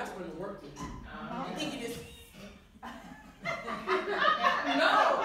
that's when the work begins. You think you just... No,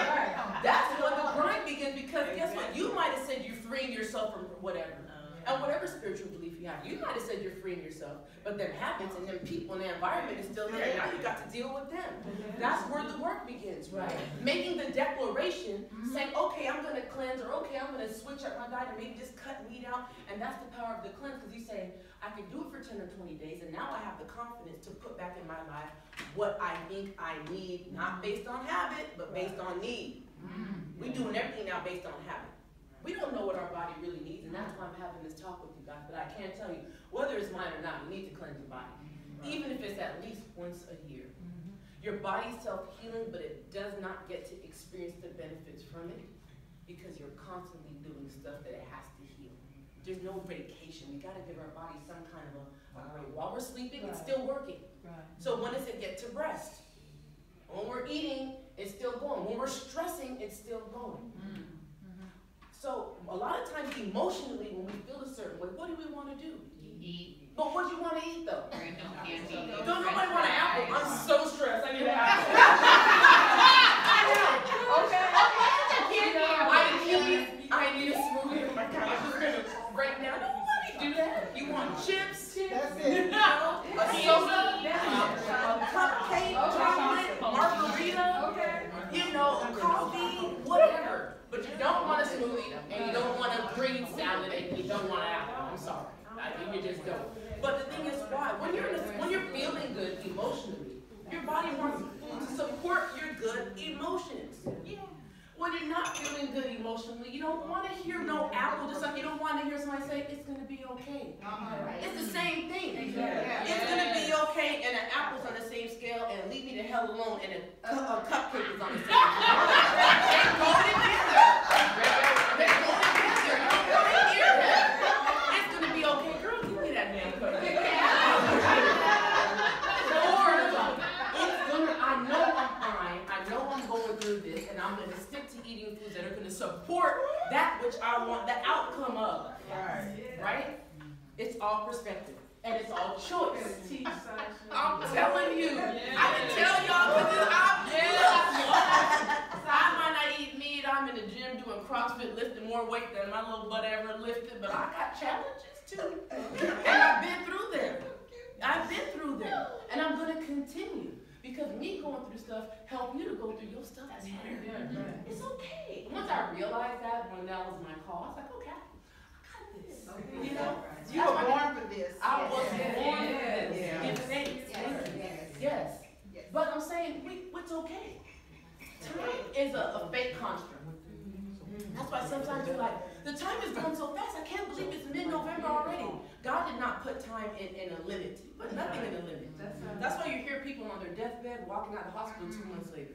that's when the grind begins, because guess what? You might have said you're freeing yourself from whatever. And whatever spiritual belief you have, you might have said you're freeing yourself, but then habits and then people and the environment is still there. Now you got to deal with them. That's where the work begins, right? Making the declaration, saying, okay, I'm going to cleanse, or okay, I'm going to switch up my diet and maybe just cut meat out. And that's the power of the cleanse, because you say, I can do it for 10 or 20 days, and now I have the confidence to put back in my life what I think I need, not based on habit, but based on need. We're doing everything now based on habit. We don't know what our body really needs, and that's why I'm having this talk with you guys. But I can tell you, whether it's mine or not, you need to cleanse your body. Even if it's at least once a year. Your body's self-healing, but it does not get to experience the benefits from it because you're constantly doing stuff that it has to heal. There's no vacation. We got to give our body some kind of a break. While we're sleeping, it's still working. So when does it get to rest? When we're eating, it's still going. When we're stressing, it's still going. So a lot of times emotionally, when we feel a certain way, what do we want to do? Eat. But what do you want to eat though? Don't nobody want an apple. I'm so stressed. I need an apple. I need a smoothie. Oh my God, I'm just going to break down. Nobody do that. You want chips? That's it. A soda, a cupcake, chocolate, margarita, you know, coffee, whatever. But you don't want a smoothie, and you don't want a green salad, and you don't want an apple. I'm sorry. I think you just don't. But the thing is, why? When you're feeling good emotionally, your body wants food to support your good emotions. When you're not feeling good emotionally, you don't want to hear no apple, just like you don't want to hear somebody say, it's going to be okay. It's the same thing. It's going to be okay, and an apple's on the same scale, and leave me the hell alone, and a cupcake is on the same scale. They go together. They go together. You don't want to hear that. It's going to be okay. Girl, give me that damn cupcake. I know I'm fine. I know I'm going through this, and I'm going to stick to eating foods that are going to support that which I want, the outcome of. Right? It's all perspective. And it's all choice. I'm telling you. I can tell y'all because I might not eat meat. I'm in the gym doing CrossFit, lifting more weight than my little butt ever lifted, but I got challenges too. And I've been through them. And I'm going to continue. Because me going through stuff helped you to go through your stuff as well. It's okay. Once I realized that, when that was my call, I was like, okay, I got this. You know? You were born for this. I was born for this. Yes. But I'm saying, it's okay. Time is a fake construct. That's why sometimes you're like, the time is going so fast, I can't believe it's mid-November already. God did not put time in a limit. He put nothing in a limit. That's why you hear people on their deathbed walking out of the hospital 2 months later.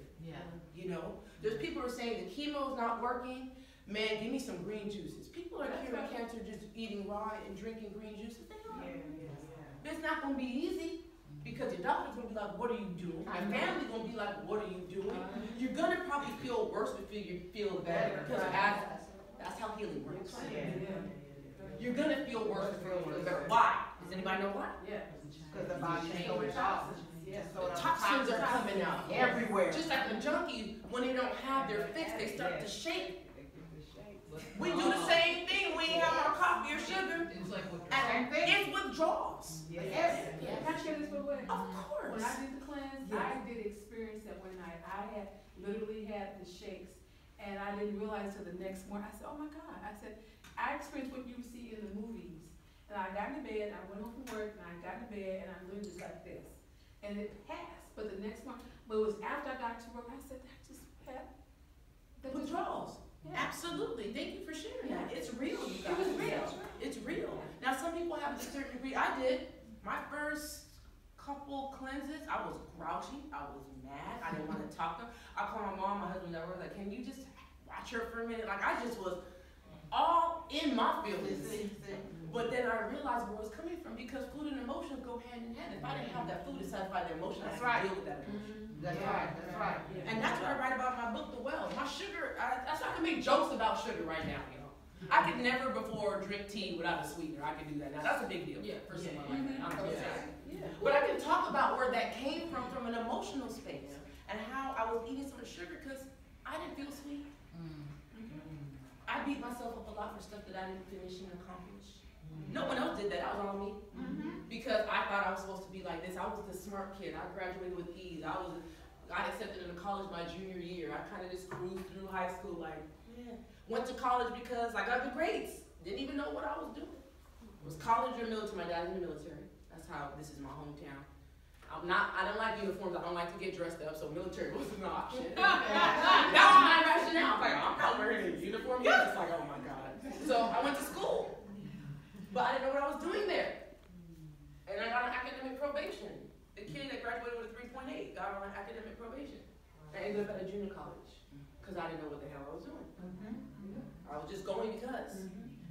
You know? There's people who are saying the chemo's not working. Man, give me some green juices. People are curing cancer just eating raw and drinking green juices. They are. It's not going to be easy. Because your doctor's going to be like, what are you doing? Your family's going to be like, what are you doing? You're going to probably feel worse before you feel better. Because that's how healing works. You're going to feel worse before you feel better. Why? Does anybody know why? Because the body is so toxins. The toxins are coming out everywhere. Just like the junkies, when they don't have their fix, they start to shake. We do the same thing when we have our coffee or sugar. It's like it's withdrawals. Can I share this with you? Of course. When I did the cleanse, I did experience that one night. I had literally had the shakes, and I didn't realize until the next morning. I said, oh my God. I said, I experienced what you see in the movies. And I got into bed, I went home from work, and I got into bed, and I literally just like this. And it passed. But the next morning, but it was after I got to work, I said, I just had the withdrawals. Absolutely. Thank you for sharing that. It's real, you guys. It was real. It's real. Now, some people have a certain degree. I did. My first couple cleanses, I was grouchy. I was mad. I didn't want to talk to her. I called my mom, my husband, that were like, can you just watch her for a minute? Like, I just was all in my feelings. But then I realized where it was coming from because food and emotions go hand in hand. If I didn't have that food to satisfy the emotion, I had to deal with that emotion. That's right. And that's what I write about in my book, The Well. My sugar, that's why I can make jokes about sugar right now, you know. I could never before drink tea without a sweetener. I can do that now. That's a big deal for someone like that. I'm just saying. But I can talk about that came from an emotional space. And how I was eating so much sugar because I didn't feel sweet. I beat myself up a lot for stuff that I didn't finish and accomplish. No one else did that. That was on me. Because I thought I was supposed to be like this. I was the smart kid. I graduated with ease. I got accepted into college my junior year. I kind of just cruised through high school like, yeah. Went to college because I got the grades. Didn't even know what I was doing. Was college or military? My dad's in the military. That's how, this is my hometown. I don't like uniforms. I don't like to get dressed up, so military wasn't an option. That was my rationale. I was like, I'm not wearing a uniform. You're just like, oh my God. So I went to school, but I didn't know what I was doing there. And I got on academic probation. The kid that graduated with a 3.8 got on academic probation. I ended up at a junior college because I didn't know what the hell I was doing. I was just going because.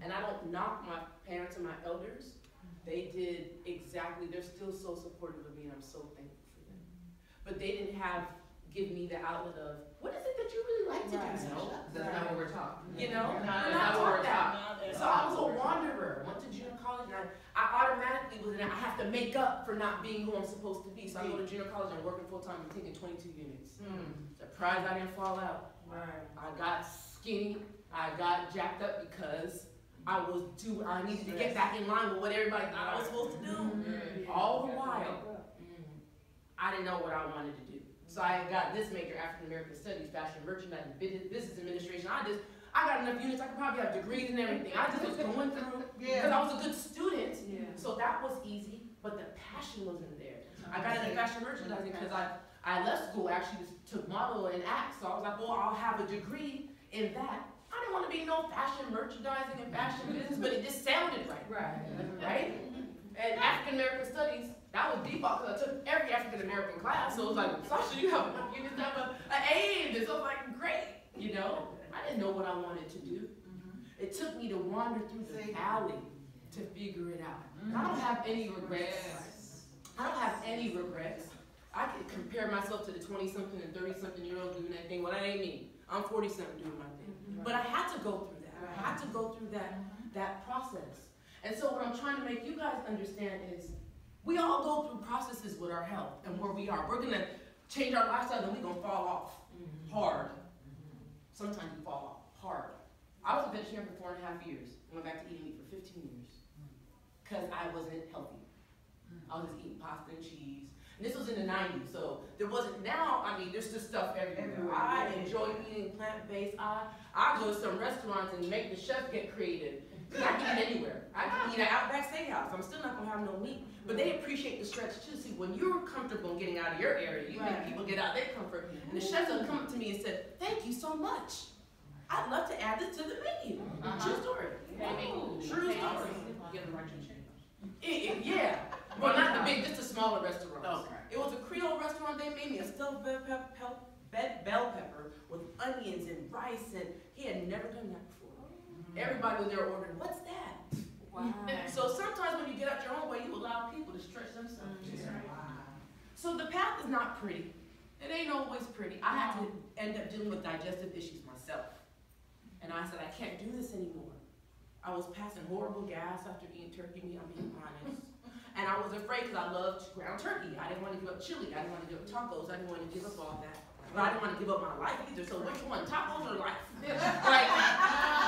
And I don't knock my parents and my elders. They did exactly, they're still so supportive of me and I'm so thankful for them. But they didn't give me the outlet of, what is it that you really like to do? No, that's not what we're taught. You know, we're not taught that. So I was a wanderer, went to junior college and I automatically was in it. I have to make up for not being who I'm supposed to be. So I go to junior college and I'm working full time and taking 22 units. Surprised I didn't fall out. I got skinny, I got jacked up because I needed to get back in line with what everybody thought I was supposed to do. All the while, I didn't know what I wanted to do. So I got this major, African American Studies, Fashion Merchandising, Business Administration. I got enough units, I could probably have degrees and everything. I just was going through, because I was a good student. So that was easy, but the passion wasn't there. I got into fashion merchandising because I left school, actually just took model and act. So I was like, well, I'll have a degree in that. I didn't want to be no fashion merchandising and fashion business, but it just sounded right. Right? And African American Studies, that was default because I took every African American class. So it was like, Sasha, you just have an A in this. So I was like, great. You know, I didn't know what I wanted to do. It took me to wander through the valley to figure it out. I don't have any regrets. I don't have any regrets. I could compare myself to the 20-something and 30-something-year-olds doing that thing. Well, that ain't me. I'm 40-something doing my thing. But I had to go through that. I had to go through that process. And so what I'm trying to make you guys understand is we all go through processes with our health and where we are. We're going to change our lifestyle and we're going to fall off hard. Sometimes we fall off hard. I was a vegetarian for 4.5 years. Went back to eating meat for 15 years because I wasn't healthy. I was just eating pasta and cheese. And this was in the 90s, so there wasn't, now, I mean, there's just stuff everywhere. I enjoy eating plant-based. I go to some restaurants and make the chef get creative. Because I can eat anywhere. I can eat at Outback Steakhouse. I'm still not going to have no meat. But they appreciate the stretch, too. See, when you're comfortable in getting out of your area, you make people get out their comfort. And the chefs will come up to me and say, thank you so much. I'd love to add this to the menu. True story. True story. Yeah. Well, not the big, just the smaller restaurants. Okay. It was a Creole restaurant. They made me a stuffed bell pepper with onions and rice, and he had never done that before. Everybody was there ordering, what's that? Wow. So sometimes when you get out your own way, you allow people to stretch themselves. Wow. So the path is not pretty. It ain't always pretty. I had to end up dealing with digestive issues myself. And I said, I can't do this anymore. I was passing horrible gas after eating turkey meat, I'm being honest. And I was afraid because I loved ground turkey. I didn't want to give up chili. I didn't want to give up tacos. I didn't want to give up all that. But I didn't want to give up my life either. So which one, tacos or life? Like,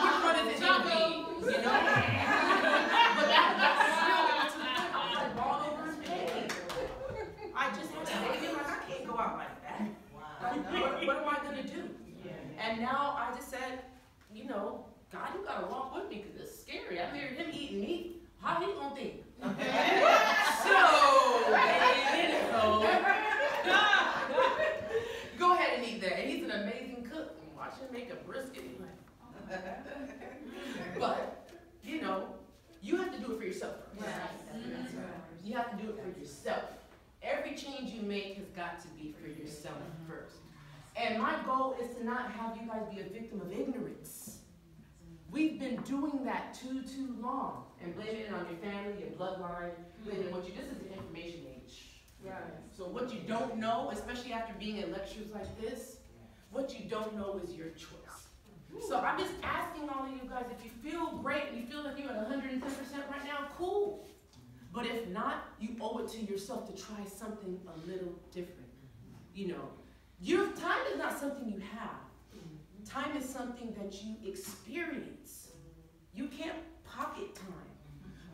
which one is it going to be? You know? But that's still to the point. I was like, ball over his head. I just had to say, like, I can't go out like that. What am I going to do? And now I just said, you know, God, you got to walk with me because it's scary. I married him eating meat. How he going to think? Go ahead and eat that. And he's an amazing cook. And watch him make a brisket. But, you know, you have to do it for yourself first. You have to do it for yourself. Every change you make has got to be for yourself first. And my goal is to not have you guys be a victim of ignorance. We've been doing that too long. And blaming it on your family, your bloodline, blaming what you, this is the information age. Right. So what you don't know, especially after being in lectures like this, what you don't know is your choice. So I'm just asking all of you guys, if you feel great and you feel like you're at 110% right now, cool. But if not, you owe it to yourself to try something a little different. You know, your time is not something you have. Time is something that you experience. You can't pocket time,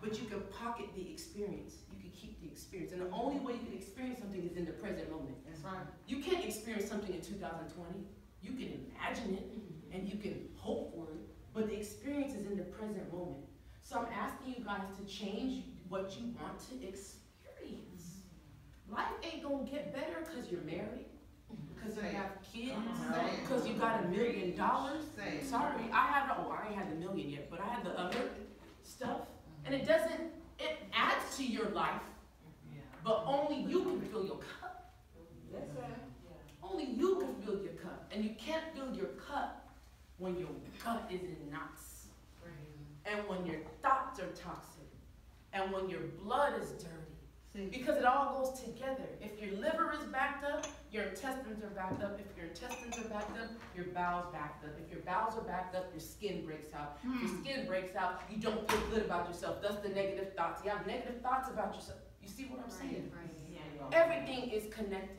but you can pocket the experience. You can keep the experience. And the only way you can experience something is in the present moment. That's right. You can't experience something in 2020. You can imagine it and you can hope for it, but the experience is in the present moment. So I'm asking you guys to change what you want to experience. Life ain't gonna get better because you're married, because you have kids, because you got $1 million. Sorry, I ain't had the million yet, but I had the other stuff. And it adds to your life, but only you can fill your cup. That's right. Only you can fill your cup. And you can't fill your cup when your gut is in knots. And when your thoughts are toxic. And when your blood is dirty. Because it all goes together. If your liver is backed up, your intestines are backed up. If your intestines are backed up, your bowels backed up. If your bowels are backed up, your skin breaks out. If your skin breaks out, you don't feel good about yourself. That's the negative thoughts. You have negative thoughts about yourself. You see what I'm saying? Everything is connected.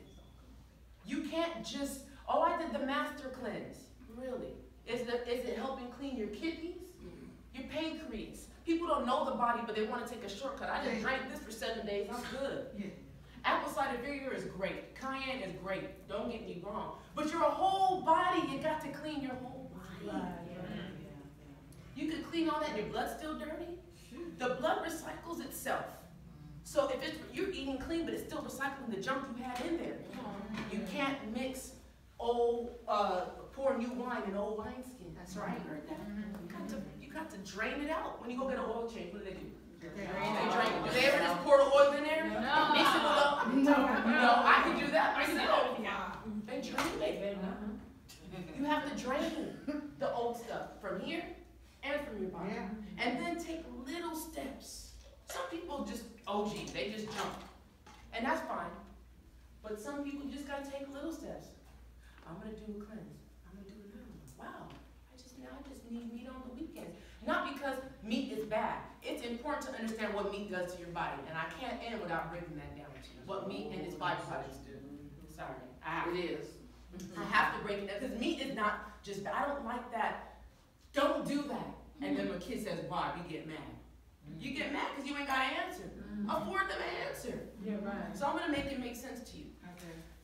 You can't just, oh, I did the master cleanse. Really? Is it helping clean your kidneys? Your pancreas? People don't know the body, but they want to take a shortcut. I just drank this for 7 days. I'm good. Apple cider vinegar is great. Cayenne is great. Don't get me wrong. But your whole body, you got to clean your whole body. You could clean all that and your blood's still dirty. The blood recycles itself. So if you're eating clean, but it's still recycling the junk you had in there. You can't mix pour new wine in old wineskin. That's right. You heard that? You got to drain it out. When you go get an oil change, what do? They drain it. Do they ever just pour the oil in there? No. Mix it with up? No, I can do that myself. They drain it. You have to drain the old stuff from here and from your body. And then take little steps. Some people just, they just jump. And that's fine. But some people just gotta take little steps. I'm gonna do a cleanse. I'm gonna do another one. Wow, I just need meat on the weekends. Not because meat is bad. It's important to understand what meat does to your body. And I can't end without breaking that down to you. What meat and its byproducts do. Sorry, I have to break it down. Because meat is not just, I don't like that. Don't do that. And then when a kid says, why? You get mad. You get mad because you ain't got an answer. Afford them an answer. So I'm going to make it make sense to you.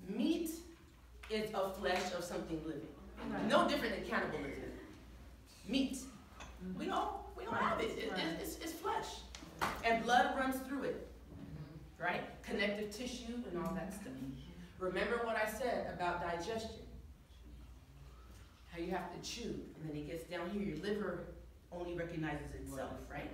Meat is a flesh of something living. No different than cannibalism. Meat. We all have it. It's flesh. And blood runs through it. Right? Connective tissue and all that stuff. Remember what I said about digestion. How you have to chew. And then it gets down here. Your liver only recognizes itself, right?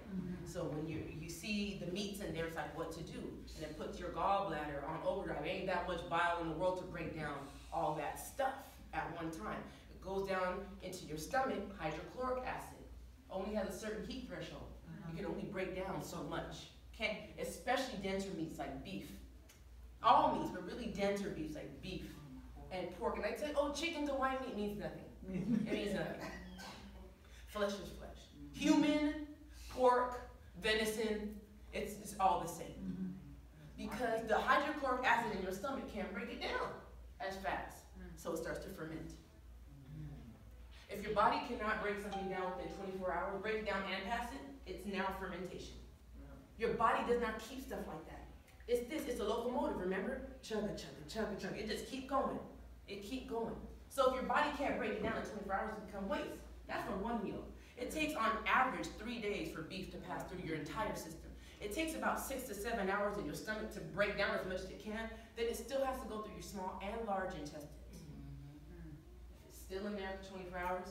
So when you see the meats in there, it's like what to do. And it puts your gallbladder on overdrive. There ain't that much bile in the world to break down all that stuff at one time. It goes down into your stomach, hydrochloric acid. Only has a certain heat threshold. You can only break down so much. Okay? Especially denser meats like beef. All meats, but really denser meats like beef and pork. And I say, oh, chicken to white meat means nothing. It means nothing. Flesh is flesh. Human, pork, venison, it's all the same. Because the hydrochloric acid in your stomach can't break it down as fast. So it starts to ferment. If your body cannot break something down within 24 hours, break it down and pass it, it's now fermentation. Your body does not keep stuff like that. It's a locomotive, remember? Chugga, chugga, chugga, chugga. It just keep going. It keep going. So if your body can't break it down in 24 hours, it becomes waste. That's for one meal. It takes on average 3 days for beef to pass through your entire system. It takes about 6 to 7 hours in your stomach to break down as much as it can. Then it still has to go through your small and large intestines. If it's still in there for 24 hours,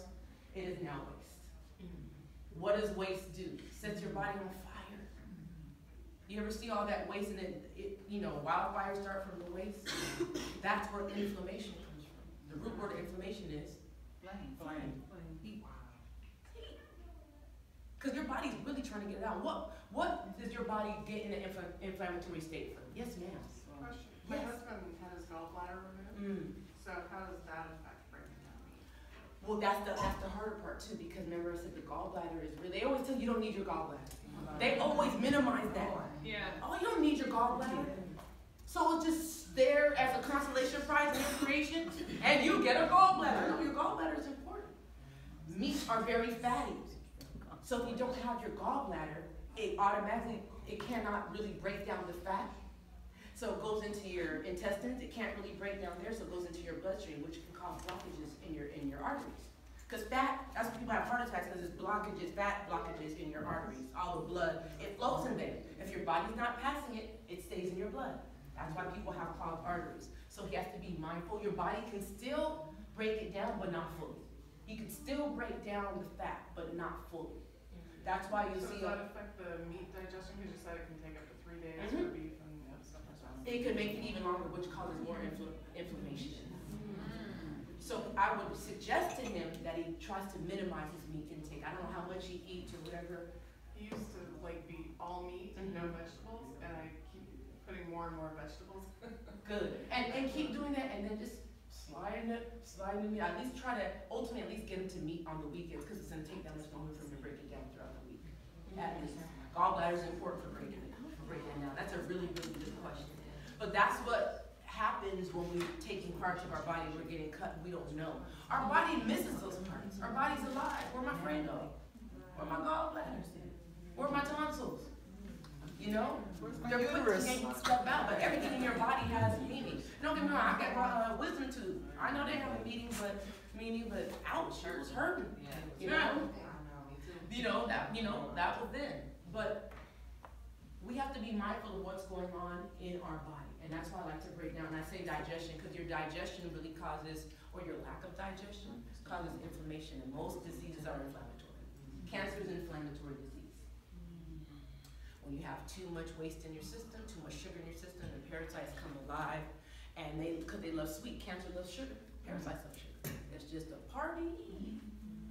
it is now waste. What does waste do? It sets your body on fire. You ever see all that waste and wildfires start from the waste? That's where inflammation comes from. The root word of inflammation is flame. Heat. Because your body's really trying to get it out. What does your body get in an inflammatory state from? Yes, ma'am. Question. My husband had his gallbladder removed. So how does that affect breaking down meat? Well, that's the harder part too, because remember I said the gallbladder is really, they always tell you don't need your gallbladder. They always minimize that. Yeah. Oh, you don't need your gallbladder. So it's just there as a consolation prize and inspiration, and you get a gallbladder. No, your gallbladder is important. Meats are very fatty. So if you don't have your gallbladder, it cannot really break down the fat. So it goes into your intestines. It can't really break down there, so it goes into your bloodstream, which can cause blockages in your arteries. Because fat, that's when people have heart attacks, because it's blockages, fat blockages in your arteries. All the blood, it flows in there. If your body's not passing it, it stays in your blood. That's why people have clogged arteries. So you have to be mindful. Your body can still break it down, but not fully. You can still break down the fat, but not fully. That's why you see. Does that affect the meat digestion? Because you said it can take up to 3 days for beef and stuff like that. It could make it even longer, which causes more inflammation. So I would suggest to him that he tries to minimize his meat intake. I don't know how much he eats or whatever. He used to like be all meat and no vegetables, and I keep putting more and more vegetables. Good. And keep doing that, and then just sliding the meat. At least try to ultimately at least get him to meat on the weekends, because it's going to take that much longer for him to break it down throughout the week. At least. Gallbladder is important for breaking it down. That's a really, really good question. But that's what happens when we're taking parts of our body, we're getting cut, we don't know. Our body misses those parts. Our body's alive. Where my friend go? Where my gallbladder? Where my tonsils? You know? They're quick to yank stuff out, but everything in your body has meaning. Don't get me wrong, I got my wisdom tooth. I know they have a meaning, but ouch, it was hurting. You know? That was then. But we have to be mindful of what's going on in our body. And that's why I like to break down, and I say digestion, because your digestion really causes, or your lack of digestion, causes inflammation, and most diseases are inflammatory. Cancer is an inflammatory disease. When you have too much waste in your system, too much sugar in your system, the parasites come alive, and because they love sweet, cancer loves sugar, parasites love sugar. It's just a party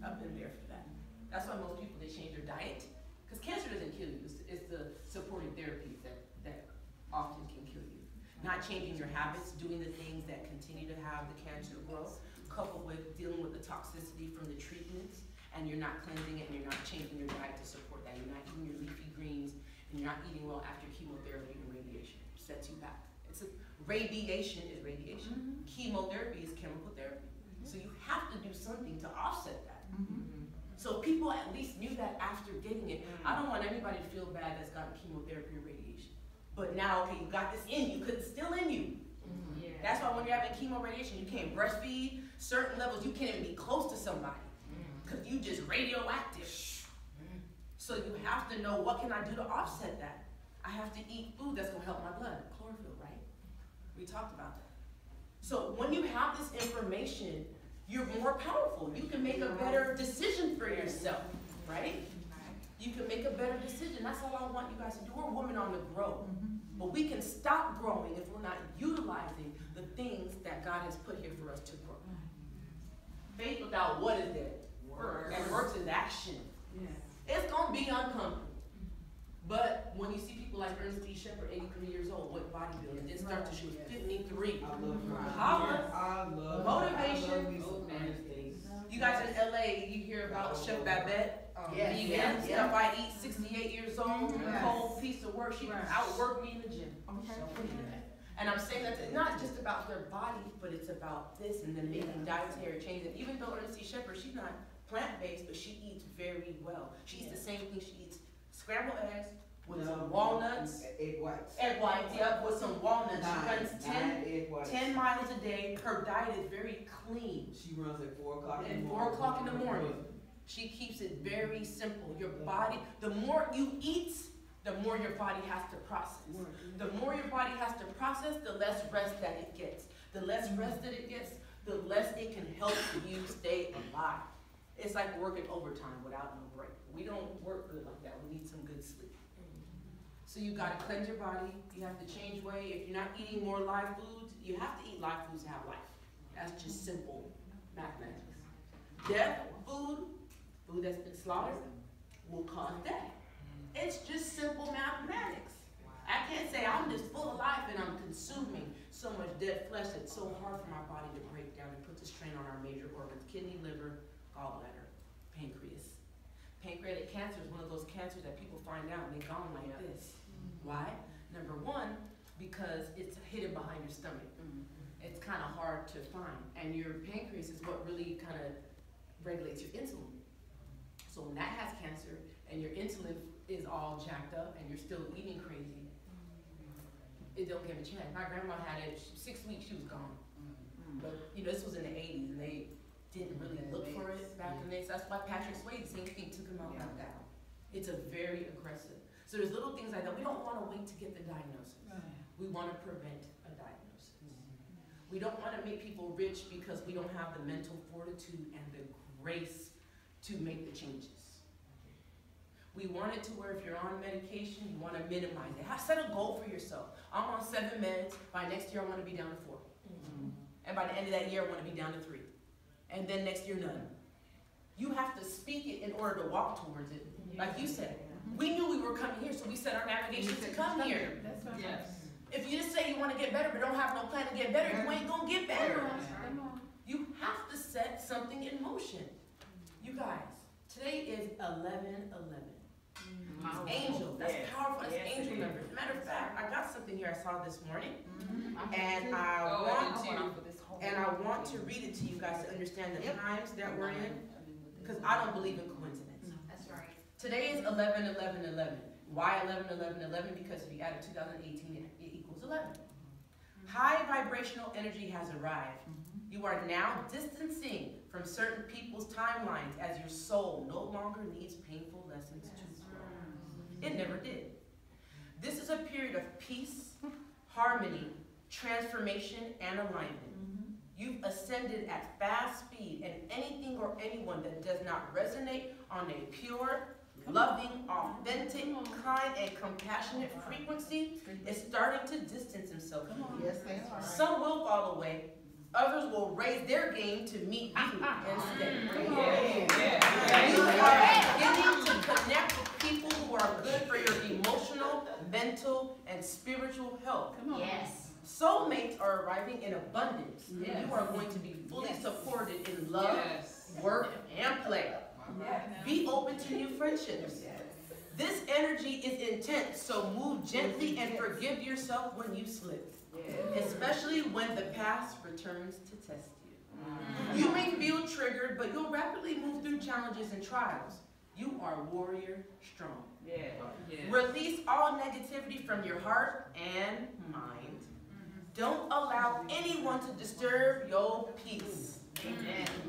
up in there for that. That's why most people, they change their diet, because cancer doesn't kill you, it's the supporting therapies that often can kill you. Not changing your habits, doing the things that continue to have the cancer grow, coupled with dealing with the toxicity from the treatments, and you're not cleansing it, and you're not changing your diet to support that. You're not eating your leafy greens, and you're not eating well after chemotherapy and radiation. It sets you back. Radiation is radiation. Chemotherapy is chemical therapy. So you have to do something to offset that. So people at least knew that after getting it. I don't want anybody to feel bad that's gotten chemotherapy or radiation. But now, okay, you got this in you, because it's still in you. That's why when you're having chemo radiation, you can't breastfeed. Certain levels, you can't even be close to somebody, because you just radioactive. So you have to know, what can I do to offset that? I have to eat food that's going to help my blood. Chlorophyll, right? We talked about that. So when you have this information, you're more powerful. You can make a better decision for yourself, right? You can make a better decision. That's all I want you guys to do. We're women on the grow. But we can stop growing if we're not utilizing the things that God has put here for us to grow. Faith without what is it? Works. And works is action. It's going to be uncomfortable. But when you see people like Ernest D. Shepherd, 83 years old, with bodybuilding, didn't start to shoot 53. I love motivation. You guys in LA, you hear about Chef Babette, vegan, stuff I eat, 68 years old, cold piece of work. She outworked me in the gym. And I'm saying that it's not just about their body, but it's about this and then making dietary changes. And even though Ernest D. Shepherd, she's not plant-based, but she eats very well. She eats the same thing. She eats scrambled eggs with some walnuts. Egg whites, yep, with some walnuts. She runs 10 miles a day. Her diet is very clean. She runs at 4 o'clock in the morning. 4 o'clock in the morning. She keeps it very simple. Your body, the more you eat, the more your body has to process. The more your body has to process, the less rest that it gets. The less rest that it gets, the less it can help you stay alive. It's like working overtime without no break. We don't work good like that. We need some good sleep. So you got to cleanse your body. You have to change way. If you're not eating more live foods, you have to eat live foods to have life. That's just simple mathematics. Death, food that's been slaughtered, will cause death. It's just simple mathematics. I can't say I'm just full of life and I'm consuming so much dead flesh that's so hard for my body to break down and put the strain on our major organs: kidney, liver, gallbladder, pancreas. pancreatic cancer is one of those cancers that people find out and they're gone like this. Why? Number one, because it's hidden behind your stomach. It's kind of hard to find. And your pancreas is what really kind of regulates your insulin. So when that has cancer and your insulin is all jacked up and you're still eating crazy, it don't give a chance. My grandma had it 6 weeks, she was gone. But you know, this was in the 80s and they didn't really look for it back in the days. That's why Patrick Swayze, same thing, took him out like that. It's a very aggressive. So there's little things like that. We don't want to wait to get the diagnosis. We want to prevent a diagnosis. We don't want to make people rich because we don't have the mental fortitude and the grace to make the changes. We want it to where if you're on medication, you want to minimize it. Set a goal for yourself. I'm on 7 meds. By next year, I want to be down to 4. And by the end of that year, I want to be down to 3. And then next year, none. You have to speak it in order to walk towards it. Like you said, we knew we were coming here, so we set our navigation to come here. That's right. Yes. If you just say you want to get better but don't have no plan to get better, you ain't going to get better. You have to set something in motion. You guys, today is 11/11. Angel, that's powerful. That's angel numbers. Matter of fact, I got something here I saw this morning, and I want to read it to you guys to understand the times that we're in, because I don't believe in coincidence. That's right. Today is 11/11/11. Why 11/11/11? Because if you add 2018, it equals 11. High vibrational energy has arrived. You are now distancing from certain people's timelines as your soul no longer needs painful lessons to grow. It never did. This is a period of peace, harmony, transformation, and alignment. You've ascended at fast speed, and anything or anyone that does not resonate on a pure, loving, authentic, kind, and compassionate frequency is starting to distance himself from you. Yes, they are. Some will fall away. Others will raise their game to meet you instead. You are beginning to connect with people who are good for your emotional, mental, and spiritual health. Yes. Soulmates are arriving in abundance, and you are going to be fully supported in love, work, and play. Be open to new friendships. This energy is intense, so move gently and forgive yourself when you slip, especially when the past returns to test you. You may feel triggered, but you'll rapidly move through challenges and trials. You are warrior strong. Release all negativity from your heart and mind. Don't allow anyone to disturb your peace.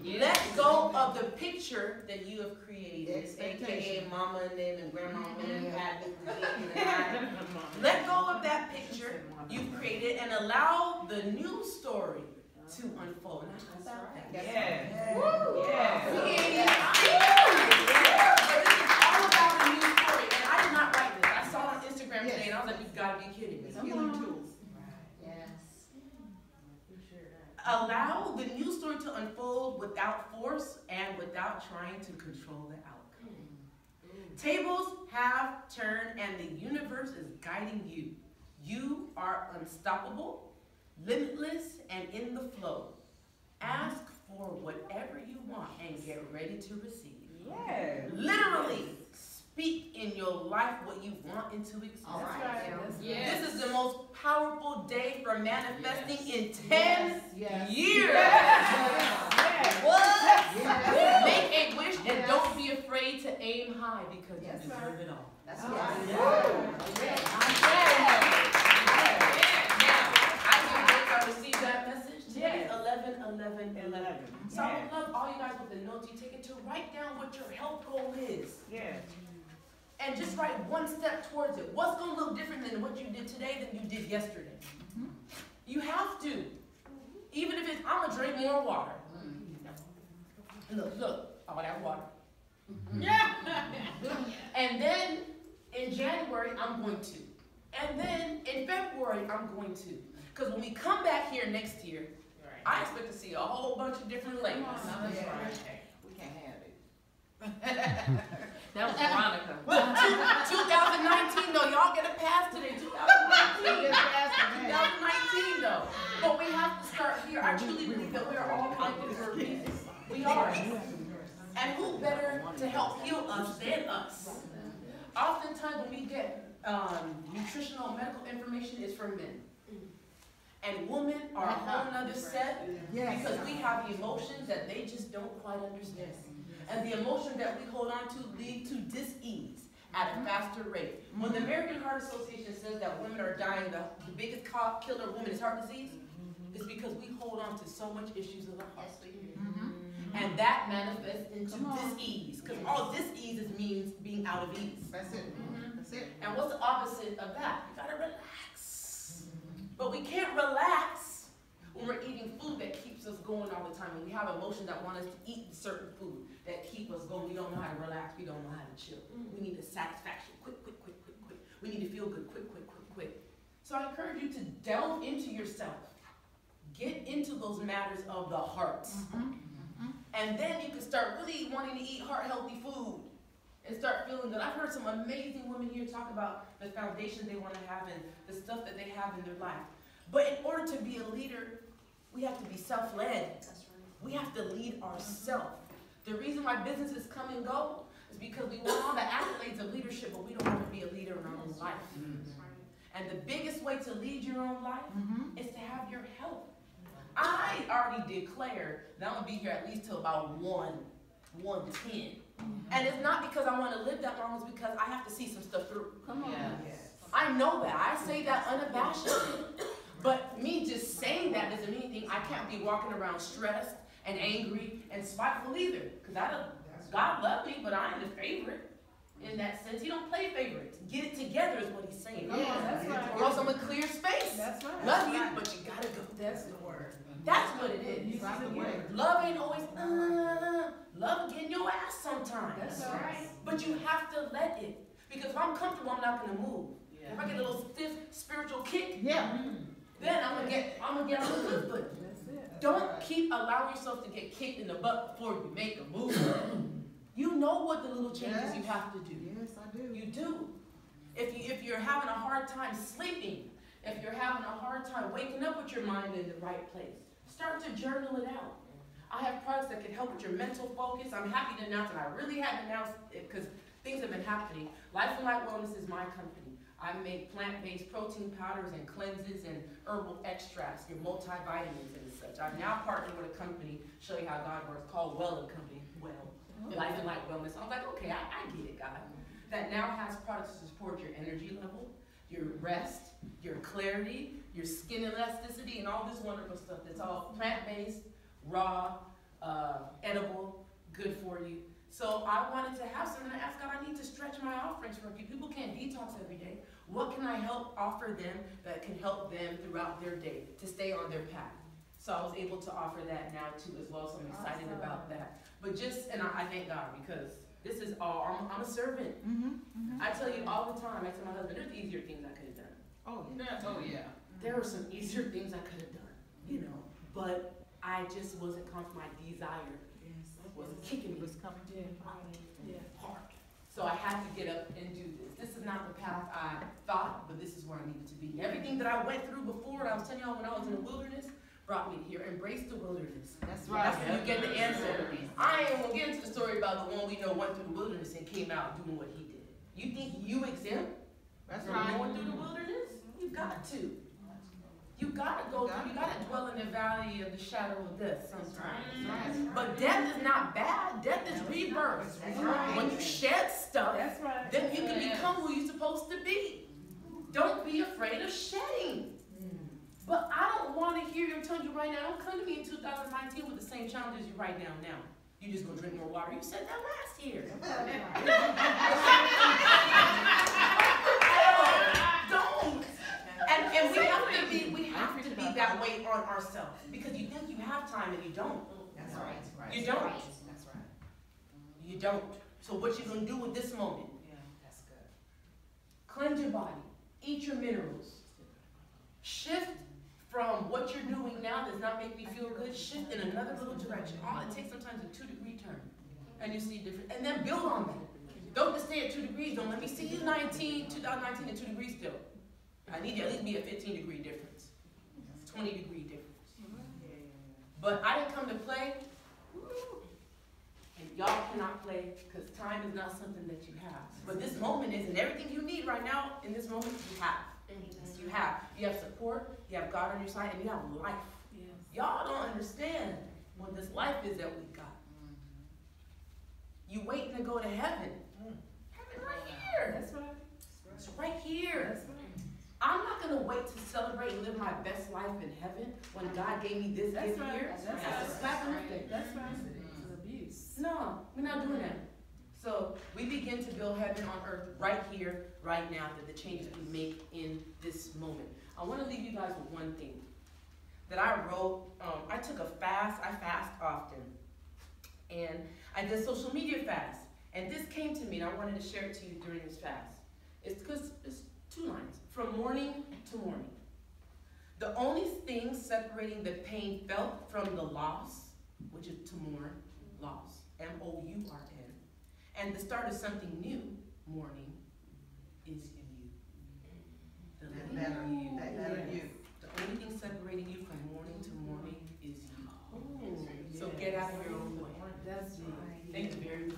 Let go of the picture that you have created, aka mama and grandma and let go of that picture you've created and allow the new story to unfold. This is all about a new story, and I did not write this. I saw it on Instagram today, and I was like, you've got to be kidding me. Healing tools. Allow the new story to unfold without force and without trying to control the outcome. Tables have turned and the universe is guiding you. You are unstoppable, limitless, and in the flow. Ask for whatever you want and get ready to receive. Literally, speak in your life what you want into existence. This is the most powerful day for manifesting in 10 years. What? Make a wish and don't be afraid to aim high because you deserve it all. That's Now, right. I can't wait to receive that message. Today is 11/11/11. So I would love all you guys with the notes you take it to write down what your health goal is. And just write one step towards it. What's going to look different than what you did today than you did yesterday? You have to. Even if it's, I'm going to drink more water. Look, all that water. And then in January, I'm going to. And then in February, I'm going to. Because when we come back here next year, I expect to see a whole bunch of different ladies. We can't have it. That was Veronica. 2019 though, y'all get a pass today. 2019. 2019 though. But we have to start here. I truly believe that we are all connected for a reason. We are. And who better to help heal us than us? Oftentimes when we get nutritional and medical information, it's from men. And women are a whole nother set because we have emotions that they just don't quite understand. And the emotion that we hold on to lead to dis-ease at a faster rate. When the American Heart Association says that women are dying, the biggest killer of women is heart disease, it's because we hold on to so much issues of the heart. And that manifests into dis-ease. Because all dis-ease means being out of ease. That's it. That's it. And what's the opposite of that? You gotta relax. But we can't relax when we're eating food that keeps us going all the time. When we have emotions that want us to eat certain food that keep us going. We don't know how to relax. We don't know how to chill. We need the satisfaction. Quick, quick, quick, quick, quick. We need to feel good. Quick, quick, quick, quick. So I encourage you to delve into yourself. Get into those matters of the heart. And then you can start really wanting to eat heart-healthy food and start feeling good. I've heard some amazing women here talk about the foundation they want to have and the stuff that they have in their life. But in order to be a leader, we have to be self-led. We have to lead ourselves. The reason why businesses come and go is because we want all the accolades of leadership, but we don't want to be a leader in our own life. And the biggest way to lead your own life is to have your health. I already declared that I'm going to be here at least till about 110. And it's not because I want to live that long, it's because I have to see some stuff through. Come on. I know that. I say that unabashedly. But me just saying that doesn't mean anything. I can't be walking around stressed and angry and spiteful either. Because God loved me, but I ain't the favorite in that sense. He don't play favorites. Get it together is what he's saying. That's right. Or else I'm going to clear space. That's right. Love you, but you got to go. That's the word. That's what it is. That's the way. Love ain't always, love getting your ass sometimes. That's right. But you have to let it. Because if I'm comfortable, I'm not going to move. If I get a little stiff spiritual kick, then I'm gonna get on the good foot. That's it. Don't keep allowing yourself to get kicked in the butt before you make a move. You know what the little changes you have to do. Yes, I do. You do. If you're having a hard time sleeping, if you're having a hard time waking up with your mind in the right place, start to journal it out. I have products that can help with your mental focus. I'm happy to announce, and I really hadn't announced it because things have been happening. Life and Light Wellness is my company. I make plant-based protein powders and cleanses and herbal extracts, your multivitamins and such. I've now partnered with a company, show you how God works, called Well and Company, Life and Light Wellness. I was like, okay, I get it, God. That now has products to support your energy level, your rest, your clarity, your skin elasticity, and all this wonderful stuff that's all plant-based, raw, edible, good for you. So I wanted to have something. I asked God, I need to stretch my offerings for people. People can't detox every day. What can I help offer them that can help them throughout their day to stay on their path? So I was able to offer that now too as well. So I'm excited about that. But and I thank God because this is all, I'm a servant. I tell you all the time, I tell my husband, there's easier things I could have done. Oh yeah. There were some easier things I could have done, you know, but I just wasn't comfortable. My desire was kicking me. It was coming to hard. So I had to get up and do this. This is not the path I thought, but this is where I needed to be. Everything that I went through before, and I was telling y'all when I was in the wilderness, brought me here. Embrace the wilderness. That's right. That's when you get the answer. I ain't gonna get into the story about the one we know went through the wilderness and came out doing what he did. You think you exempt That's from right. going through the wilderness? You got to. You gotta go through, you gotta dwell in the valley of the shadow of death sometimes. Right. But death is not bad. Death is rebirth. That's right. When you shed stuff, That's right. then you can become who you're supposed to be. Don't be afraid of shedding. But I don't want to hear you. I'm telling you right now, don't come to me in 2019 with the same challenges you right now. You just gonna drink more water. You said that last year. Don't. And we have to be that way on ourselves because you think you have time and you don't. That's right. You don't. That's right. You don't. So what you gonna do with this moment? Yeah, that's good. Cleanse your body. Eat your minerals. Shift from what you're doing now does not make me feel good. Shift in another little direction. All it takes sometimes a 2-degree turn, and you see different. And then build on that. Don't just stay at 2 degrees. Don't let me see you 2019 at 2 degrees still. I need you at least be a 15-degree difference, 20-degree difference. But I didn't come to play. And y'all cannot play because time is not something that you have. But this moment is, and everything you need right now in this moment, you have. You have. You have support, you have God on your side, and you have life. Yes. Y'all don't understand what this life is that we got. You waiting to go to heaven. Heaven right here. That's right. It's right here. That's right. I'm not going to wait to celebrate and live my best life in heaven when God gave me this gift here. That's That's a slap in the face. That's right. It's abuse. No, we're not doing that. So we begin to build heaven on earth right here, right now, that the changes we make in this moment. I want to leave you guys with one thing that I wrote. I took a fast. I fast often. And I did social media fast. And this came to me, and I wanted to share it to you during this fast. It's because it's 2 lines. From morning to morning. The only thing separating the pain felt from the loss, which is to mourn, loss, M-O-U-R-N, and the start of something new, mourning, is you. The only thing separating you from morning to morning is you. So get out of your own way. That's right. Thank you very much.